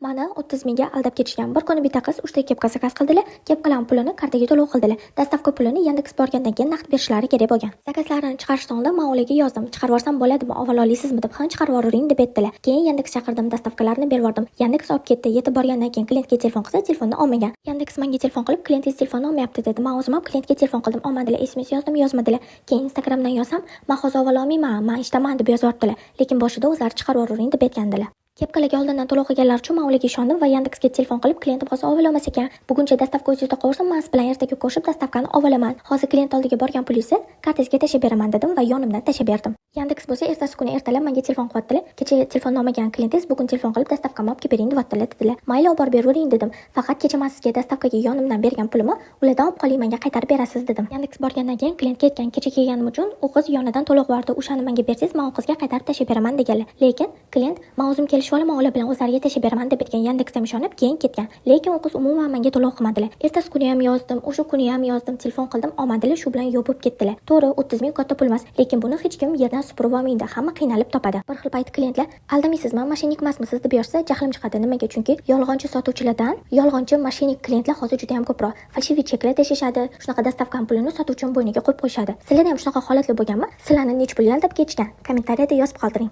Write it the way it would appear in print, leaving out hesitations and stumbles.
Mani 30 mingga aldab ketishgan. Bir kuni bitta qiz 3 ta kepka zakaz qildilar. Kepkalarning pulini kartaga to'lov qildilar. Dastavka pulini Yandex borgandan keyin naqd berishlari kerak bo'lgan. Zakazlarini chiqarishdan oldin men ularga yozdim. Chiqarib yuborsam bo'ladimi? Avval olasizmi deb, "Ha, chiqarib yuboring" deb aytdilar. Keyin Yandex chaqirdim, dastavkalarni berib yubordim. Yandex olib ketdi. Yetib borgandan keyin klientga telefon qilsa, telefonni olmagan. Yandex menga telefon qilib, "Klientingiz telefonni olmayapti" dedi. Men o'zim ham klientga telefon qildim, olmadilar. SMS yozdim, yozmadilar. Keyin Instagramdan yozsam, "Men hozir avval olmayman, men ishdaman" deb yozib yubordilar. Lekin boshida o'zlari chiqarib yuboring deb aytgandilar. Kepkalarga oldindan to'lov qilganlar uchun men ularga ishondim va Yandexga telefon qilib, "Klientim hozir ololmas ekan. Buguncha dastavka o'zingizda qolsin, men siz bilan ertaga ko'rishib dastavkani olaman. Hozir klient oldiga borgan pulingizni kartangizga tashab beraman" dedim va yonimdan tashab berdim. Yandex bo'lsa ertasi kuni ertalab menga telefon qilyaptilar. "Kecha telefonni olmagan klientingiz bugun telefon qilib dastavkamni olib kelib bering" deyaptilar dedilar. "Mayli, olib borib beravering" dedim. "Faqat kecha men sizga dastavkaga yonimdan bergan pulimni ulardan olib qoling, menga qaytarib berasiz" dedim. Yandex borgandan keyin klientga aytgan, "Kecha kelganim uchun u qiz yonidan to'lov bordi. O'shani menga bersangiz, men u qizga qaytarib tashab beraman" deganlar. Lekin klient, "Men o'zim kelishib olaman, ular bilan o'zlariga tashab beraman" deb aytgan. Yandexdan ishonib keyin ketgan. Lekin u qiz umuman menga to'lov qilmadilar. Ertasi kuni ham yozdim, o'sha kuni ham yozdim, telefon qildim, olmadilar, shu bilan yo'q bo'lib ketdilar. To'g'ri, 30 ming katta pul emas, lekin buni hech kim yerdan supurib olmaydi. Hamma qiynalib topadi. Bir xil payt klientlar, "Aldamaysizmi, mashinik emasmisiz" deb yozsa, jahlim chiqadi. Nimaga? Chunki yolg'onchi sotuvchilardan yolg'onchi mashinik klientlar hozir juda ham ko'proq. Falshiviy cheklar tashishadi, shunaqa dastavka pulini sotuvchining bo'yniga qo'yib qo'yishadi. Sizlarda ham shunaqa holatlar bo'lganmi? Sizlarni nech pul aldab ketishgan? Kommentariyada yozib qoldiring.